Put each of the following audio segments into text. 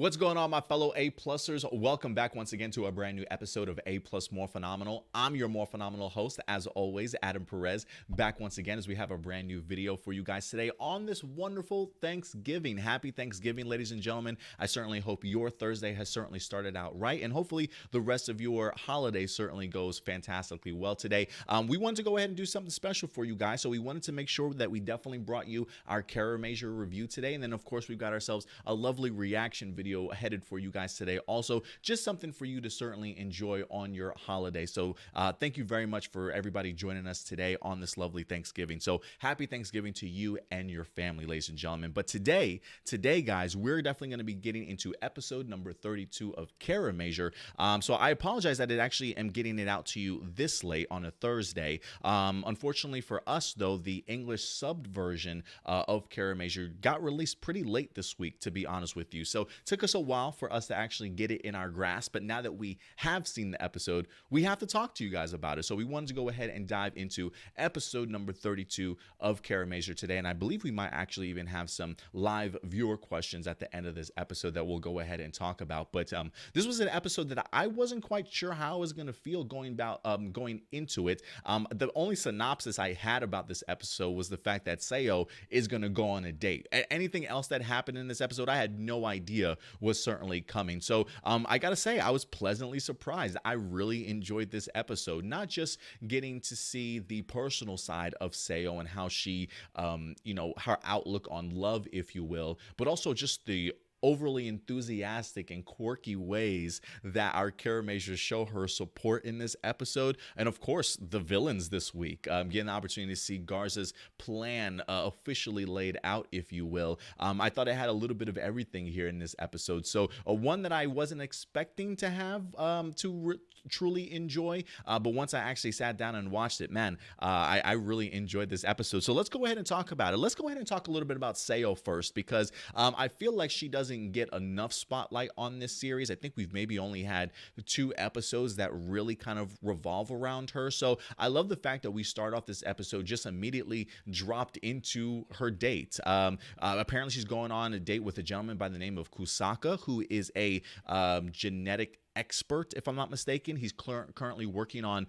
What's going on, my fellow A-Plusers? Welcome back once again to a brand new episode of A+ Morphinominal. I'm your Morphinominal host, as always, Adam Perez, back once again as we have a brand new video for you guys today on this wonderful Thanksgiving. Happy Thanksgiving, ladies and gentlemen. I certainly hope your Thursday has certainly started out right, and hopefully the rest of your holiday certainly goes fantastically well today. We wanted to go ahead and do something special for you guys, so we wanted to make sure that we definitely brought you our Kiramager review today, and then of course we've got ourselves a lovely reaction video headed for you guys today. Also, just something for you to certainly enjoy on your holiday. So thank you very much for everybody joining us today on this lovely Thanksgiving. So happy Thanksgiving to you and your family, ladies and gentlemen. But today guys, we're definitely going to be getting into episode number 32 of Kiramager. So I apologize that I actually am getting it out to you this late on a Thursday. Unfortunately for us though, the English subbed version of Kiramager got released pretty late this week, to be honest with you. So took us a while for us to actually get it in our grasp, but now that we have seen the episode, we have to talk to you guys about it. So we wanted to go ahead and dive into episode number 32 of Kiramager today, and I believe we might actually even have some live viewer questions at the end of this episode that we'll go ahead and talk about. But this was an episode that I wasn't quite sure how I was going to feel going into it. The only synopsis I had about this episode was the fact that Sayo is going to go on a date. Anything else that happened in this episode, I had no idea was certainly coming. So I gotta say, I was pleasantly surprised. I really enjoyed this episode, not just getting to see the personal side of Sayo and how she her outlook on love, if you will, but also just the overly enthusiastic and quirky ways that our Kiramagers show her support in this episode. And of course, the villains this week. Getting the opportunity to see Garza's plan officially laid out, if you will. I thought it had a little bit of everything here in this episode. So one that I wasn't expecting to have truly enjoy, but once I actually sat down and watched it, man, I really enjoyed this episode. So let's go ahead and talk about it. Let's go ahead and talk a little bit about Sayo first, because I feel like she doesn't get enough spotlight on this series. I think we've maybe only had 2 episodes that really kind of revolve around her. So I love the fact that we start off this episode just immediately dropped into her date. Apparently she's going on a date with a gentleman by the name of Kusaka, who is a genetic expert, if I'm not mistaken. He's currently working on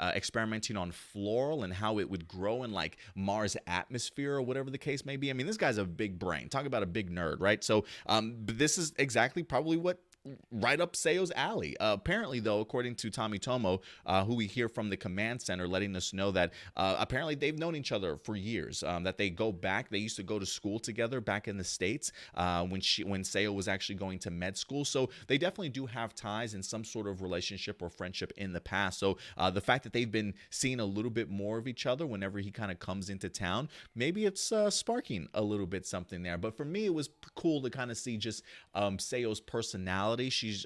experimenting on floral and how it would grow in like Mars atmosphere or whatever the case may be. I mean, this guy's a big brain. Talk about a big nerd, right? So this is exactly probably what right up Sayo's alley. Apparently, though, according to Tomitomo, who we hear from the command center, letting us know that apparently they've known each other for years. That they go back. They used to go to school together back in the States when Sayo was actually going to med school. So they definitely do have ties in some sort of relationship or friendship in the past. So the fact that they've been seeing a little bit more of each other whenever he kind of comes into town, maybe it's sparking a little bit something there. But for me, it was cool to kind of see just Sayo's personality. She's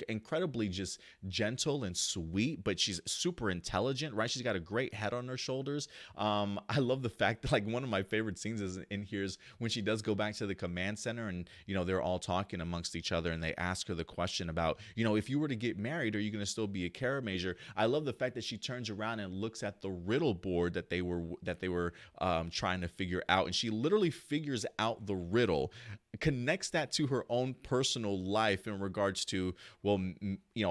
incredibly just gentle and sweet, but she's super intelligent, right? She's got a great head on her shoulders. I love the fact that, like, one of my favorite scenes in here is when she does go back to the command center and, they're all talking amongst each other and they ask her the question about, if you were to get married, are you going to still be a Kiramager? I love the fact that she turns around and looks at the riddle board that they were trying to figure out, and she literally figures out the riddle, connects that to her own personal life in regards to, well,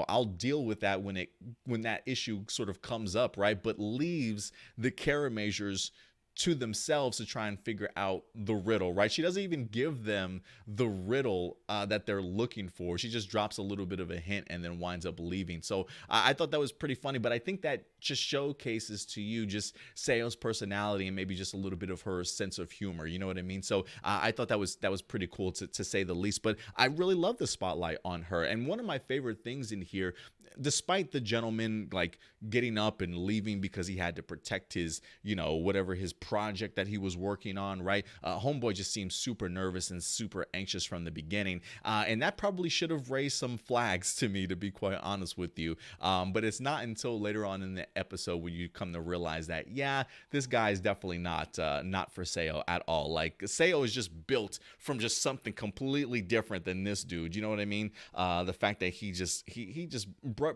I'll deal with that when that issue sort of comes up, right? But leaves the Kiramagers to themselves to try and figure out the riddle, right? She doesn't even give them the riddle that they're looking for. She just drops a little bit of a hint and then winds up leaving. So I thought that was pretty funny, but I think that just showcases to you just Sayo's personality and maybe just a little bit of her sense of humor. You know what I mean? So I thought that was pretty cool to say the least, but I really love the spotlight on her. And one of my favorite things in here, despite the gentleman like getting up and leaving because he had to protect his, whatever his project that he was working on, right? Homeboy just seems super nervous and super anxious from the beginning. And that probably should have raised some flags to me, to be quite honest with you. But it's not until later on in the episode when you come to realize that, yeah, this guy is definitely not for Sayo at all. Like, Sayo is just built from just something completely different than this dude. You know what I mean? The fact that he just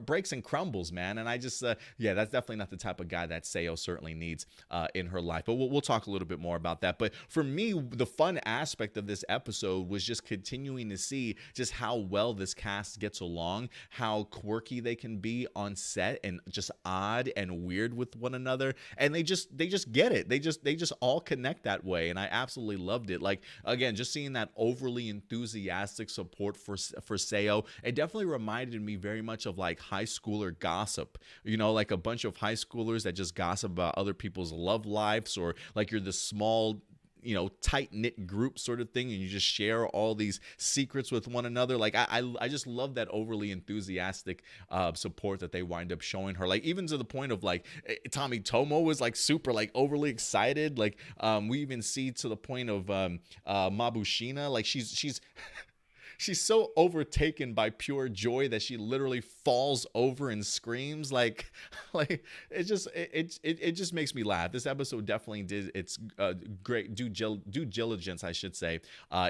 breaks and crumbles, man. And I just, yeah, that's definitely not the type of guy that Sayo certainly needs in her life. But we'll talk a little bit more about that. But for me, the fun aspect of this episode was just continuing to see just how well this cast gets along, how quirky they can be on set and just odd and weird with one another, and they just get it. They just all connect that way, and I absolutely loved it. Like, again, just seeing that overly enthusiastic support for Sayo, it definitely reminded me very much of like high schooler gossip, like a bunch of high schoolers that just gossip about other people's love lives, or like you're this small tight-knit group sort of thing, and you just share all these secrets with one another. Like I just love that overly enthusiastic support that they wind up showing her, like even to the point of like Tommy Tomo was like super like overly excited. Like we even see to the point of Mabushina, like she's she's so overtaken by pure joy that she literally falls over and screams. Like it just makes me laugh. This episode definitely did its great due diligence, I should say,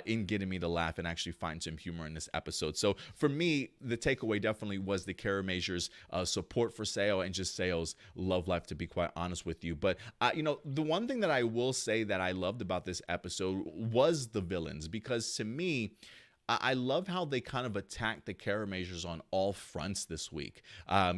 in getting me to laugh and actually find some humor in this episode. So for me, the takeaway definitely was the Kiramagers' support for Sayo and just Sayo's love life, to be quite honest with you. But the one thing that I will say that I loved about this episode was the villains, because to me, I love how they kind of attack the Kiramagers on all fronts this week.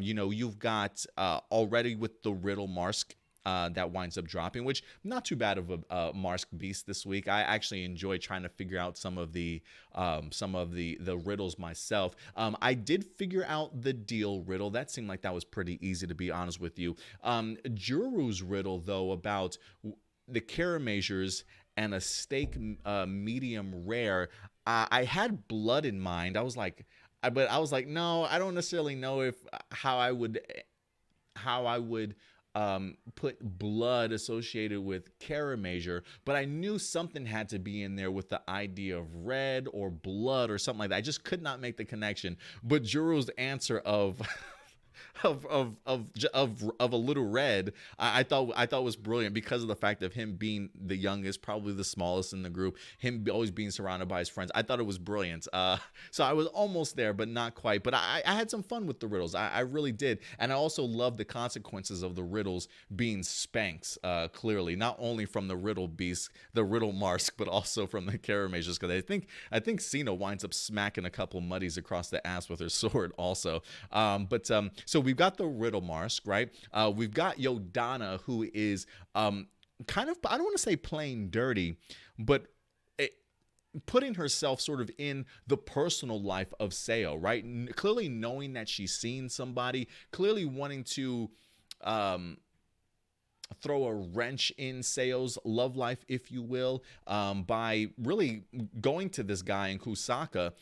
You've got already with the Riddle Marsk that winds up dropping, which not too bad of a Marsk beast this week. I actually enjoy trying to figure out some of the riddles myself. I did figure out the deal riddle. That seemed like that was pretty easy, to be honest with you. Juru's riddle, though, about the Kiramagers and a steak medium rare, I had blood in mind. I was like, no, I don't necessarily know how I would put blood associated with Kiramager, but I knew something had to be in there with the idea of red or blood or something like that. I just could not make the connection. But Juru's answer of a little red, I thought was brilliant, because of the fact of him being the youngest, probably the smallest in the group, him always being surrounded by his friends. I thought it was brilliant. So I was almost there, but not quite. But I had some fun with the riddles. I really did. And I also love the consequences of the riddles being spanks, clearly, not only from the riddle beast, the riddle Marsk, but also from the Kiramagers, because I think Cena winds up smacking a couple muddies across the ass with her sword also. So we've got the Riddle Marsk, right? We've got Yodanna, who is kind of, I don't want to say playing dirty, but putting herself sort of in the personal life of Sayo, right? Clearly knowing that she's seen somebody, clearly wanting to throw a wrench in Sayo's love life, if you will, by really going to this guy in Kusaka,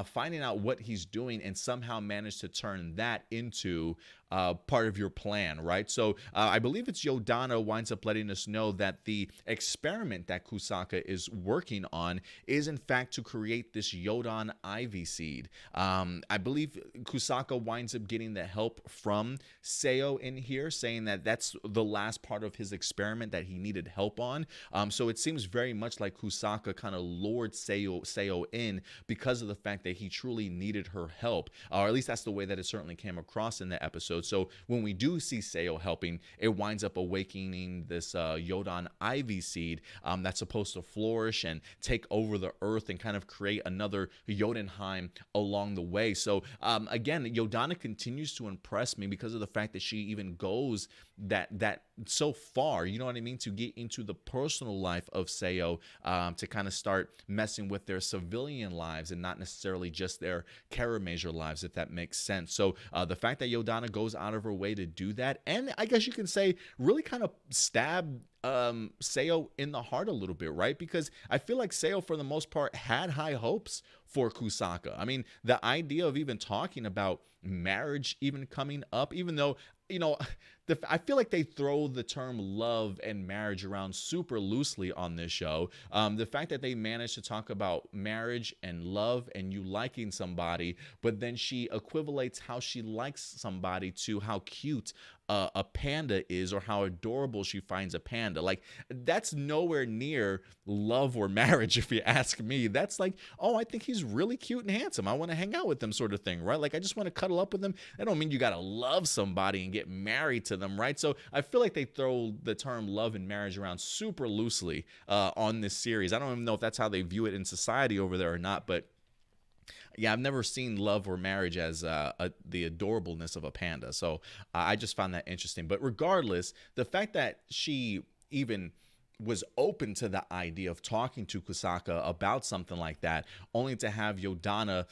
finding out what he's doing, and somehow manage to turn that into part of your plan, right? So I believe it's Yodanna winds up letting us know that the experiment that Kusaka is working on is in fact to create this Yodan ivy seed. I believe Kusaka winds up getting the help from Sayo in here, saying that that's the last part of his experiment that he needed help on. So it seems very much like Kusaka kind of lured Sayo in because of the fact that he truly needed her help, or at least that's the way that it certainly came across in the episode. So when we do see Sayo helping, it winds up awakening this Yodan ivy seed that's supposed to flourish and take over the earth and kind of create another Jotunheim along the way. So again, Yodanna continues to impress me because of the fact that she even goes that so far, you know what I mean, to get into the personal life of Sayo, to kind of start messing with their civilian lives and not necessarily just their Kiramager lives, if that makes sense. So the fact that Yodanna goes out of her way to do that, and I guess you can say really kind of stab Sayo in the heart a little bit, right? Because I feel like Sayo, for the most part, had high hopes for Kusaka. I mean, the idea of even talking about marriage even coming up, even though, you know, I feel like they throw the term love and marriage around super loosely on this show. The fact that they managed to talk about marriage and love and you liking somebody, but then she equivalates how she likes somebody to how cute a panda is, or how adorable she finds a panda. Like, that's nowhere near love or marriage, if you ask me. That's like, oh, I think he's really cute and handsome, I want to hang out with him, sort of thing, right? Like, I just want to cuddle up with him. That don't mean you gotta love somebody and get married to them, right? So I feel like they throw the term love and marriage around super loosely on this series. I don't even know if that's how they view it in society over there or not, but yeah, I've never seen love or marriage as the adorableness of a panda. So I just found that interesting. But regardless, the fact that she even was open to the idea of talking to Kusaka about something like that, only to have Yodanna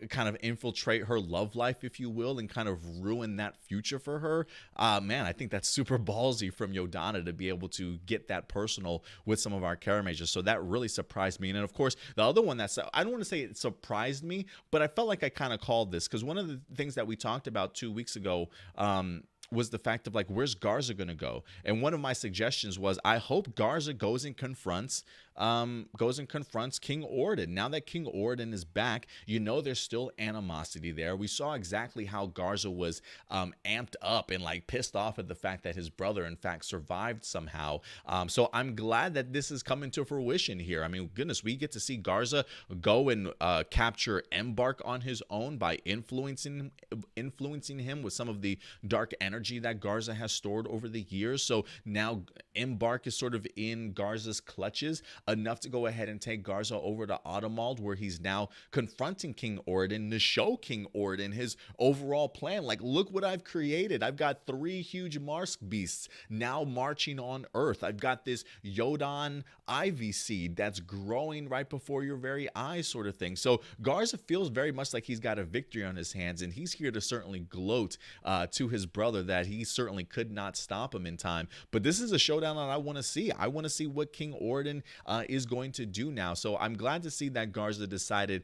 kind of infiltrate her love life, if you will, and kind of ruin that future for her. Man, I think that's super ballsy from Yodanna to be able to get that personal with some of our Kiramagers. So that really surprised me. And of course, the other one that's, I don't want to say it surprised me, but I felt like I kind of called this, because one of the things that we talked about 2 weeks ago, was the fact of like, where's Garza going to go? And one of my suggestions was, I hope Garza goes and confronts King Ordon. Now that King Ordon is back, you know there's still animosity there. We saw exactly how Garza was amped up and like pissed off at the fact that his brother in fact survived somehow. So I'm glad that this is coming to fruition here. I mean, goodness, we get to see Garza go and capture Embark on his own by influencing him with some of the dark energy that Garza has stored over the years. So now Embark is sort of in Garza's clutches, enough to go ahead and take Garza over to Automald, where he's now confronting King Ordon to show King Ordon his overall plan. Like, look what I've created. I've got 3 huge Marsk beasts now marching on Earth. I've got this Yodan ivy seed that's growing right before your very eyes, sort of thing. So Garza feels very much like he's got a victory on his hands, and he's here to certainly gloat to his brother that he certainly could not stop him in time. But this is a showdown that I want to see. I want to see what King Ordon is going to do now. So I'm glad to see that Garza decided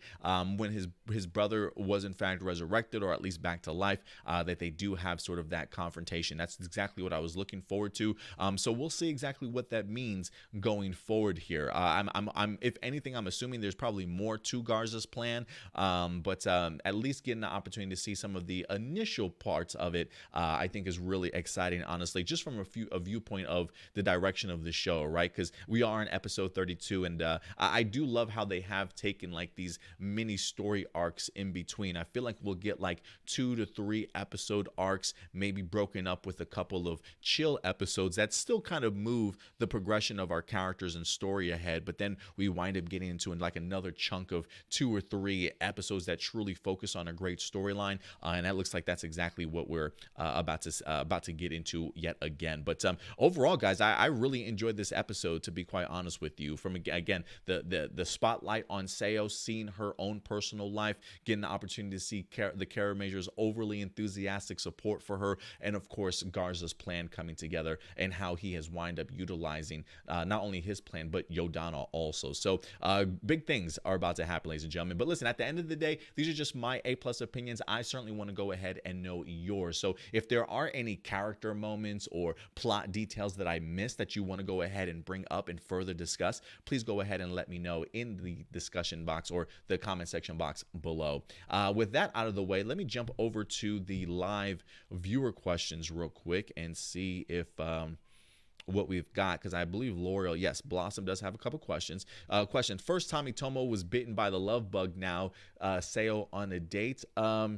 when his brother was in fact resurrected, or at least back to life, that they do have sort of that confrontation. That's exactly what I was looking forward to. So we'll see exactly what that means going forward here. I'm if anything, I'm assuming there's probably more to Garza's plan, but at least getting the opportunity to see some of the initial parts of it, I think is really exciting, honestly, just from a viewpoint of the direction of the show, right? Because we are in episode 32, and I do love how they have taken like these mini story arcs in between. I feel like we'll get like 2 to 3 episode arcs, maybe broken up with a couple of chill episodes that still kind of move the progression of our characters and story ahead, but then we wind up getting into like another chunk of 2 or 3 episodes that truly focus on a great storyline, and that looks like that's exactly what we're about to get into yet again. But overall, guys, I really enjoyed this episode, to be quite honest with you. From again, the spotlight on Sayo, seeing her own personal life, getting the opportunity to see the Kiramagers' overly enthusiastic support for her, and of course Garza's plan coming together, and how he has wind up utilizing not only his plan but Yodanna also. So big things are about to happen, ladies and gentlemen. But listen, at the end of the day, these are just my A+ opinions. I certainly want to go ahead and know yours. So if there are any character moments or plot details that I missed that you want to go ahead and bring up and further discuss, please go ahead and let me know in the discussion box or the comment section box below. With that out of the way, let me jump over to the live viewer questions real quick and see if what we've got, because I believe L'Oreal, yes, Blossom does have a couple questions. Question: first, Tommy Tomo was bitten by the love bug. Now Sayo on a date. I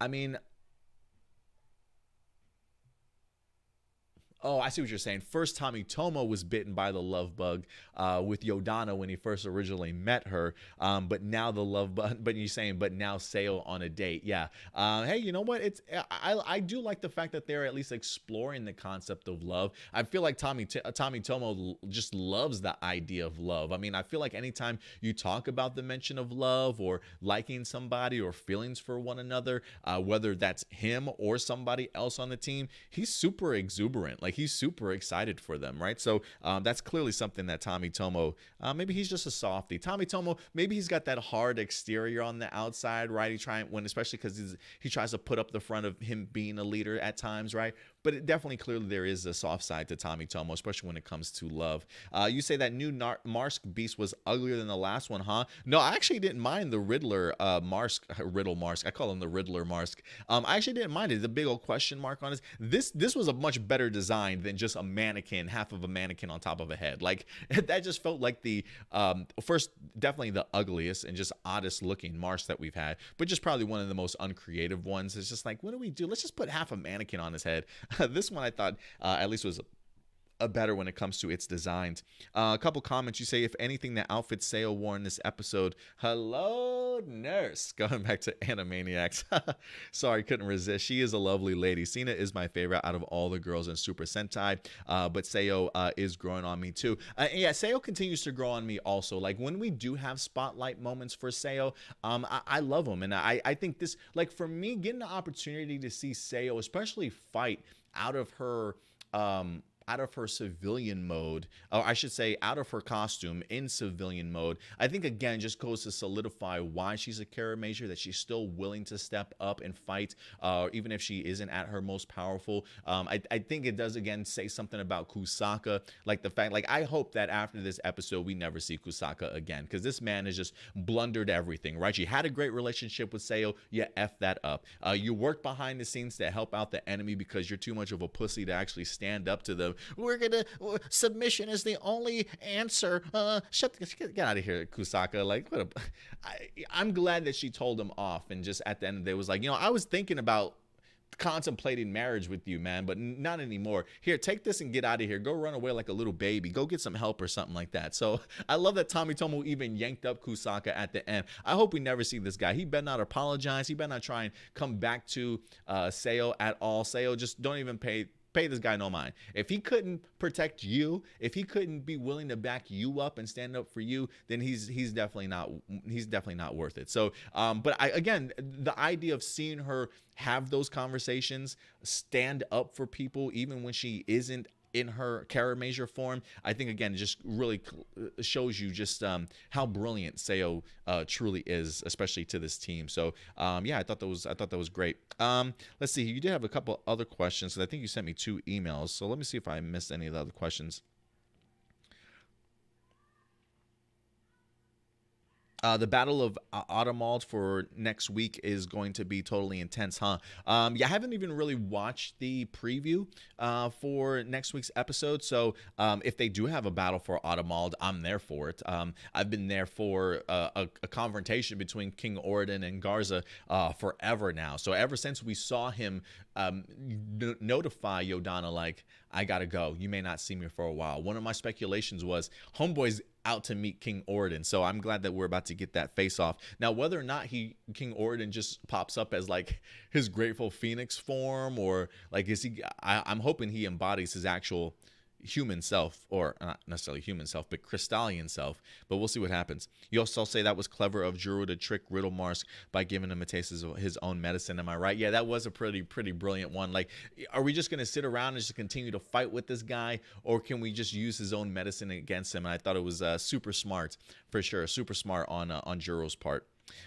mean, oh, I see what you're saying. First, Tommy Tomo was bitten by the love bug with Yodanna when he first originally met her, but now the love bug. But you're saying, but now Sayo on a date. Yeah. Hey, you know what? I do like the fact that they're at least exploring the concept of love. I feel like Tommy Tomo just loves the idea of love. I mean, I feel like anytime you talk about the mention of love or liking somebody or feelings for one another, whether that's him or somebody else on the team, he's super exuberant. Like, he's super excited for them, right? So that's clearly something that Tommy Tomo, maybe he's just a softie. Tommy Tomo, maybe he's got that hard exterior on the outside, right? Especially because he tries to put up the front of him being a leader at times, right? but it definitely clearly there is a soft side to Tommy Tomo, especially when it comes to love. You say that new Marsk beast was uglier than the last one, huh? No, I actually didn't mind the Riddler Riddle Marsk. I call him the Riddler Marsk. I actually didn't mind it. The big old question mark on it. This was a much better design than just a mannequin, half of a mannequin on top of a head. Like that just felt like the first, definitely the ugliest and just oddest looking Marsk that we've had, but just probably one of the most uncreative ones. It's just like, what do we do? Let's just put half a mannequin on his head. This one I thought at least was a better when it comes to its designs. A couple comments. You say, if anything, the outfit Sayo wore in this episode. Hello, nurse. Going back to Animaniacs. Sorry, couldn't resist. She is a lovely lady. Cena is my favorite out of all the girls in Super Sentai, but Sayo is growing on me too. Yeah, Sayo continues to grow on me also. Like when we do have spotlight moments for Sayo, I love them, and I think this, like for me, getting the opportunity to see Sayo, especially fight out of her civilian mode, or I should say out of her costume in civilian mode, I think again just goes to solidify why she's a Kiramager, that she's still willing to step up and fight, even if she isn't at her most powerful. I think it does again say something about Kusaka, like the fact, like I hope that after this episode we never see Kusaka again, because this man has just blundered everything, right? She had a great relationship with Sayo, you F that up. You worked behind the scenes to help out the enemy because you're too much of a pussy to actually stand up to them. We're gonna submission is the only answer. Get out of here, Kusaka. Like, I'm glad that she told him off, and just at the end of the day was like, I was thinking about contemplating marriage with you, man, but not anymore. Here, take this and get out of here. Go run away like a little baby. Go get some help or something like that. So I love that Tommy Tomo even yanked up Kusaka at the end. I hope we never see this guy. He better not apologize. He better not try and come back to Sayo at all. Sayo, just don't even pay this guy no mind. If he couldn't protect you, if he couldn't be willing to back you up and stand up for you, then he's definitely not worth it. So, but again, the idea of seeing her have those conversations, stand up for people, even when she isn't in her Kiramager form, I think again just really shows you just how brilliant Sayo truly is, especially to this team. So yeah, I thought that was great. Let's see, you did have a couple other questions, so I think you sent me 2 emails. So let me see if I missed any of the other questions. The Battle of Automald for next week is going to be totally intense, huh? Yeah, I haven't even really watched the preview for next week's episode, so if they do have a battle for Automald, I'm there for it. I've been there for a confrontation between King Ordon and Garza forever now. So ever since we saw him notify Yodanna, like, I gotta go, you may not see me for a while. One of my speculations was Homeboy's out to meet King Ordon, so I'm glad that we're about to get that face off. Now, whether or not King Ordon just pops up as like his Grateful Phoenix form, or like I'm hoping he embodies his actual human self, or not necessarily human self, but Crystallian self, but we'll see what happens. You also say that was clever of Juro to trick Riddle Marsk by giving him a taste of his own medicine. Am I right? Yeah, that was a pretty brilliant one. Like, are we just going to sit around and just continue to fight with this guy, or can we just use his own medicine against him? And I thought it was super smart, for sure, super smart on Juro's part.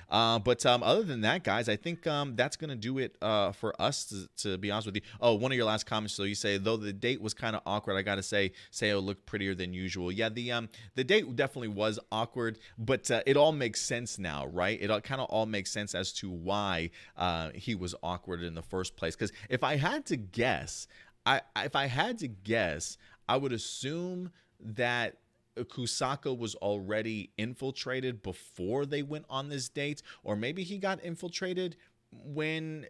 But other than that, guys, I think that's going to do it for us, to be honest with you. Oh, one of your last comments. So you say, though the date was kind of awkward, I got to say, Sayo looked prettier than usual. Yeah, the date definitely was awkward, but it all makes sense now, right? It kind of all makes sense as to why he was awkward in the first place. Because if I had to guess, I would assume that Kusaka was already infiltrated before they went on this date, or maybe he got infiltrated when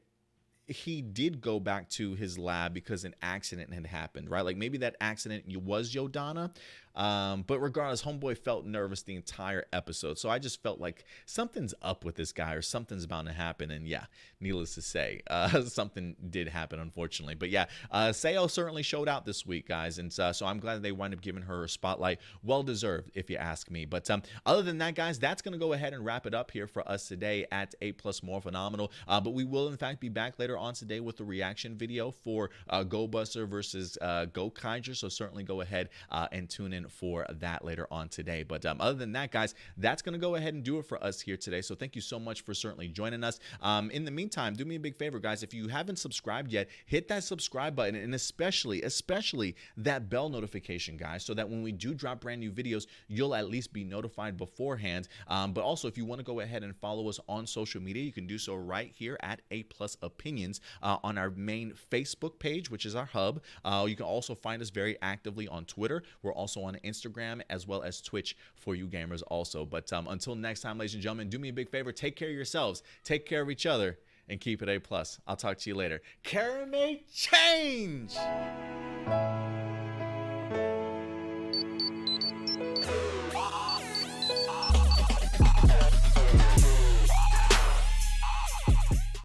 he did go back to his lab because an accident had happened, right? Like maybe that accident was Yodanna. But regardless, Homeboy felt nervous the entire episode. So I just felt like something's up with this guy, or something's bound to happen. And yeah, needless to say, something did happen, unfortunately. But yeah, Sayo certainly showed out this week, guys. And so I'm glad they wind up giving her a spotlight. Well deserved, if you ask me. But other than that, guys, that's going to go ahead and wrap it up here for us today at A+ Morphinominal. But we will, in fact, be back later later on today with the reaction video for Go Buster versus Go Kaiser. So certainly go ahead and tune in for that later on today. But other than that, guys, that's going to go ahead and do it for us here today. So thank you so much for certainly joining us. In the meantime, do me a big favor, guys. If you haven't subscribed yet, hit that subscribe button, and especially that bell notification, guys, so that when we do drop brand new videos, you'll at least be notified beforehand. But also, if you want to go ahead and follow us on social media, you can do so right here at APlus Opinions on our main Facebook page, which is our hub. You can also find us very actively on Twitter. We're also on Instagram as well as Twitch for you gamers also. But until next time, ladies and gentlemen, do me a big favor. Take care of yourselves. Take care of each other. And keep it A+. I'll talk to you later. Kiramager change!